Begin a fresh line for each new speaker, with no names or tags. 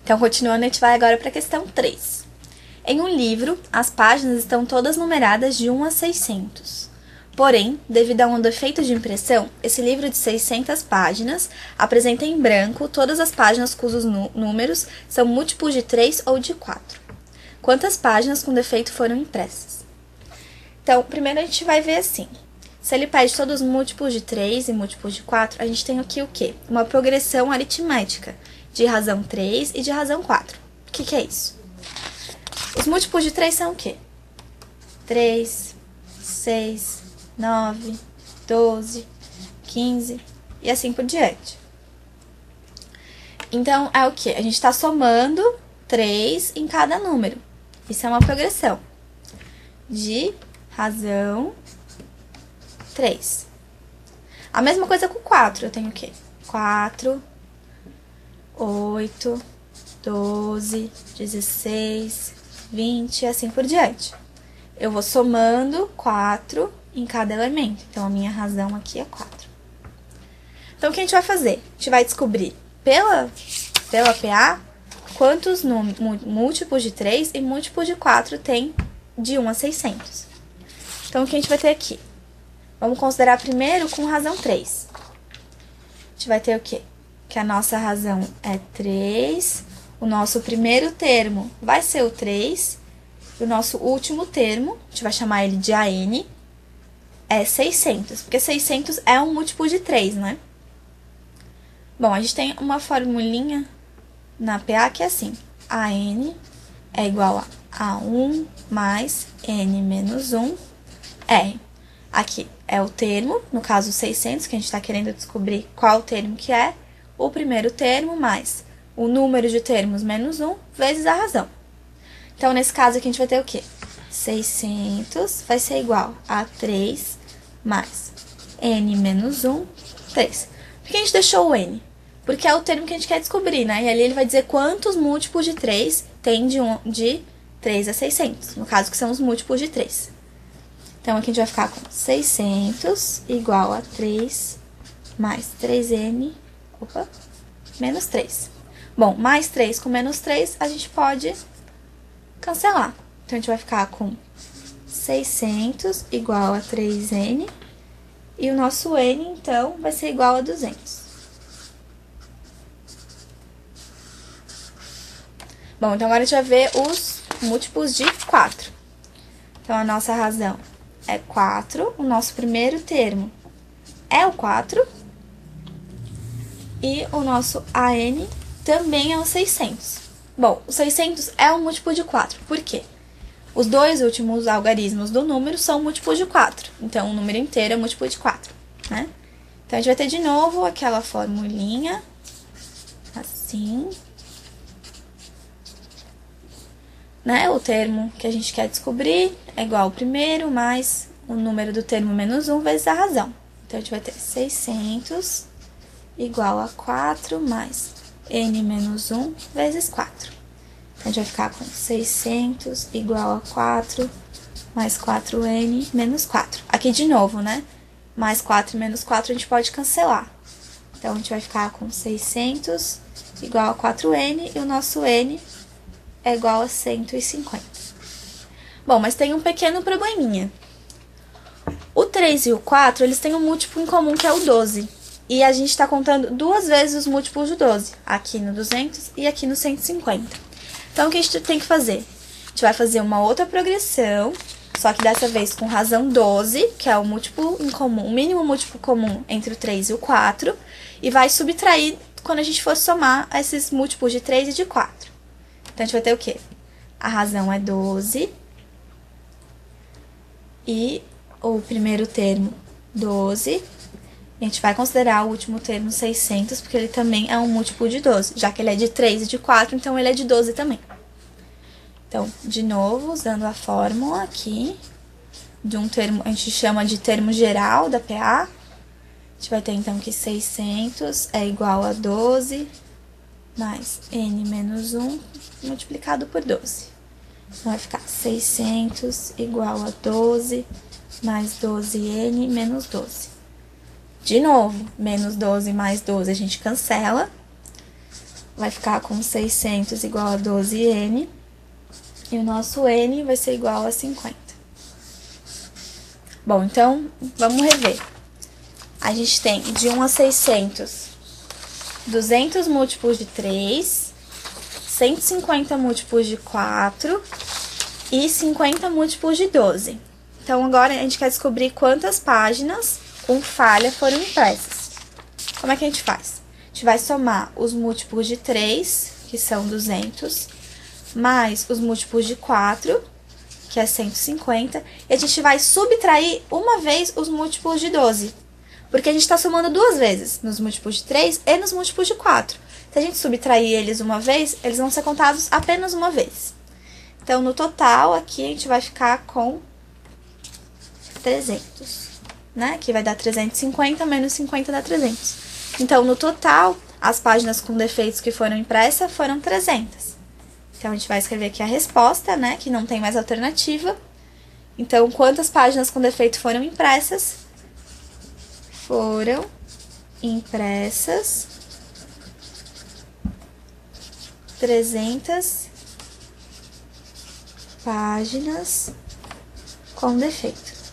Então, continuando, a gente vai agora para a questão 3. Em um livro, as páginas estão todas numeradas de 1 a 600. Porém, devido a um defeito de impressão, esse livro de 600 páginas apresenta em branco todas as páginas cujos números são múltiplos de 3 ou de 4. Quantas páginas com defeito foram impressas? Então, primeiro a gente vai ver assim. Se ele pede todos os múltiplos de 3 e múltiplos de 4, a gente tem aqui o quê? Uma progressão aritmética de razão 3 e de razão 4. O que é isso? Os múltiplos de 3 são o quê? 3, 6, 9, 12, 15 e assim por diante. Então, é o quê? A gente está somando 3 em cada número. Isso é uma progressão de razão 3. A mesma coisa com 4. Eu tenho o quê? 4, 8, 12, 16, 20 e assim por diante. Eu vou somando 4 em cada elemento. Então, a minha razão aqui é 4. Então, o que a gente vai fazer? A gente vai descobrir pela PA quantos múltiplos de 3 e múltiplos de 4 tem de 1 a 600. Então, o que a gente vai ter aqui? Vamos considerar primeiro com razão 3. A gente vai ter o quê? Que a nossa razão é 3, o nosso primeiro termo vai ser o 3, e o nosso último termo, a gente vai chamar ele de AN, é 600, porque 600 é um múltiplo de 3, né? Bom, a gente tem uma formulinha na PA que é assim, AN é igual a 1 mais N menos 1, R. Aqui é o termo, no caso 600, que a gente está querendo descobrir qual termo que é, o primeiro termo mais o número de termos menos 1 vezes a razão. Então, nesse caso aqui, a gente vai ter o quê? 600 vai ser igual a 3 mais N menos 1, 3. Por que a gente deixou o N? Porque é o termo que a gente quer descobrir, né? E ali ele vai dizer quantos múltiplos de 3 tem de 3 a 600. No caso, que são os múltiplos de 3. Então, aqui a gente vai ficar com 600 igual a 3 mais 3N, menos 3. Bom, mais 3 com menos 3, a gente pode cancelar. Então, a gente vai ficar com 600 igual a 3N. E o nosso N, então, vai ser igual a 200. Bom, então agora a gente vai ver os múltiplos de 4. Então, a nossa razão é 4, o nosso primeiro termo é o 4, e o nosso AN também é o 600. Bom, o 600 é um múltiplo de 4, por quê? Os dois últimos algarismos do número são múltiplos de 4, então o número inteiro é múltiplo de 4, né? Então, a gente vai ter de novo aquela formulinha, assim, né? O termo que a gente quer descobrir é igual ao primeiro mais o número do termo menos 1 vezes a razão. Então, a gente vai ter 600 igual a 4 mais N menos 1 vezes 4. Então, a gente vai ficar com 600 igual a 4 mais 4N menos 4. Aqui de novo, né? Mais 4 e menos 4 a gente pode cancelar. Então, a gente vai ficar com 600 igual a 4N e o nosso N é igual a 150. Bom, mas tem um pequeno probleminha. O 3 e o 4, eles têm um múltiplo em comum, que é o 12. E a gente está contando duas vezes os múltiplos de 12. Aqui no 200 e aqui no 150. Então, o que a gente tem que fazer? A gente vai fazer uma outra progressão, só que dessa vez com razão 12, que é o múltiplo em comum, o mínimo múltiplo comum entre o 3 e o 4. E vai subtrair quando a gente for somar esses múltiplos de 3 e de 4. Então, a gente vai ter o quê? A razão é 12 e o primeiro termo 12. A gente vai considerar o último termo 600, porque ele também é um múltiplo de 12. Já que ele é de 3 e de 4, então ele é de 12 também. Então, de novo, usando a fórmula aqui, de um termo, a gente chama de termo geral da PA. A gente vai ter, então, que 600 é igual a 12 mais N menos 1 multiplicado por 12. Então, vai ficar 600 igual a 12 mais 12N menos 12. De novo, menos 12 mais 12 a gente cancela. vai ficar com 600 igual a 12N. E o nosso N vai ser igual a 50. Bom, então, vamos rever. A gente tem de 1 a 600, 200 múltiplos de 3, 150 múltiplos de 4 e 50 múltiplos de 12. Então, agora a gente quer descobrir quantas páginas com falha foram impressas. Como é que a gente faz? A gente vai somar os múltiplos de 3, que são 200, mais os múltiplos de 4, que é 150, e a gente vai subtrair uma vez os múltiplos de 12. Porque a gente está somando duas vezes, nos múltiplos de 3 e nos múltiplos de 4. Se a gente subtrair eles uma vez, eles vão ser contados apenas uma vez. Então, no total, aqui a gente vai ficar com 300, né? Que vai dar 350 menos 50 dá 300. Então, no total, as páginas com defeitos que foram impressas foram 300. Então, a gente vai escrever aqui a resposta, né? Que não tem mais alternativa. Então, quantas páginas com defeito foram impressas? Foram impressas 300 páginas com defeito.